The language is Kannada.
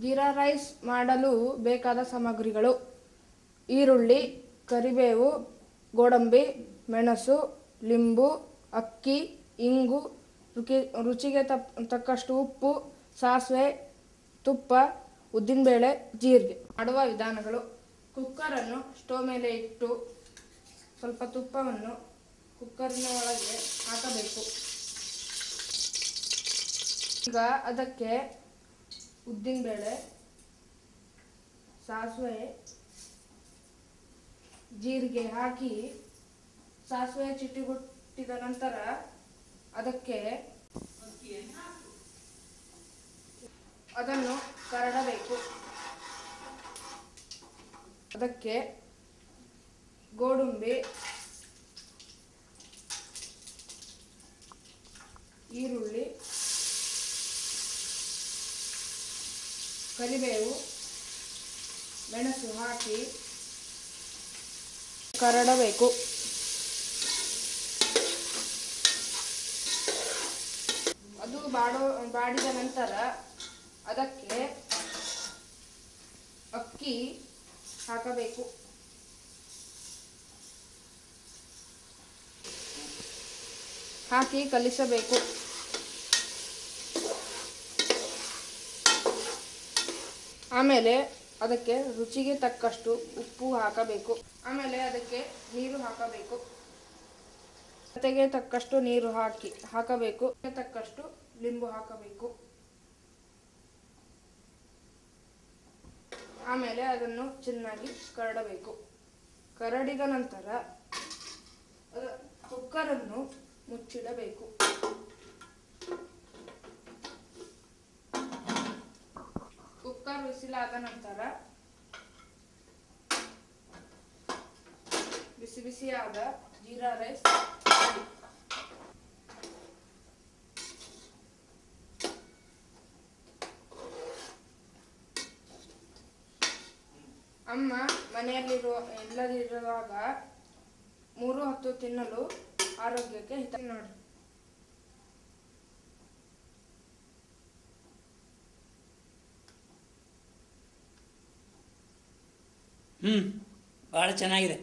ಜೀರಾ ರೈಸ್ ಮಾಡಲು ಬೇಕಾದ ಸಾಮಗ್ರಿಗಳು: ಈರುಳ್ಳಿ, ಕರಿಬೇವು, ಗೋಡಂಬಿ, ಮೆಣಸು, ಲಿಂಬು, ಅಕ್ಕಿ, ಇಂಗು, ರುಚಿಗೆ ತಕ್ಕಷ್ಟು ಉಪ್ಪು, ಸಾಸಿವೆ, ತುಪ್ಪ, ಉದ್ದಿನಬೇಳೆ, ಜೀರಿಗೆ. ಮಾಡುವ ವಿಧಾನಗಳು: ಕುಕ್ಕರನ್ನು ಸ್ಟವ್ ಮೇಲೆ ಇಟ್ಟು ಸ್ವಲ್ಪ ತುಪ್ಪವನ್ನು ಕುಕ್ಕರಿನ ಒಳಗೆ ಹಾಕಬೇಕು. ಈಗ ಅದಕ್ಕೆ ಉದ್ದಿನಬೇಳೆ, ಸಾಸಿವೆ, ಜೀರಿಗೆ ಹಾಕಿ ಸಾಸಿವೆ ಚಿಟಿಗುಟ್ಟಿದ ನಂತರ ಅದಕ್ಕೆ ಅದನ್ನು ಕರಡಬೇಕು. ಅದಕ್ಕೆ ಗೋಡಂಬಿ, ಈರುಳ್ಳಿ, ಕರಿಬೇವು, ಮೆಣಸು ಹಾಕಿ ಕರಡಬೇಕು. ಅದು ಬಾಡಿದ ನಂತರ ಅದಕ್ಕೆ ಅಕ್ಕಿ ಹಾಕಬೇಕು. ಹಾಕಿ ಕಲಿಸಬೇಕು. ಆಮೇಲೆ ಅದಕ್ಕೆ ರುಚಿಗೆ ತಕ್ಕಷ್ಟು ಉಪ್ಪು ಹಾಕಬೇಕು. ಆಮೇಲೆ ಅದಕ್ಕೆ ನೀರು ಹಾಕಬೇಕು. ಜೊತೆಗೆ ತಕ್ಕಷ್ಟು ನೀರು ಹಾಕಬೇಕು. ತಕ್ಕಷ್ಟು ಲಿಂಬು ಹಾಕಬೇಕು. ಆಮೇಲೆ ಅದನ್ನು ಚೆನ್ನಾಗಿ ಕರಡಬೇಕು. ಕರಡಿದ ನಂತರ ಕುಕ್ಕರನ್ನು ಮುಚ್ಚಿಡಬೇಕು. ಕುಕ್ಕರ್ ಬಿಸಿಲಾದ ನಂತರ ಬಿಸಿ ಬಿಸಿಯಾದ ಜೀರಾ ರೈಸ್ ರೆಡಿ. ಅಮ್ಮ ಇಲ್ಲದಿರುವಾಗ 3 ಹೊತ್ತು ತಿನ್ನಲು ಆರೋಗ್ಯಕ್ಕೆ ಹಿತ ನೋಡಿ. ಭಾಳ ಚೆನ್ನಾಗಿದೆ.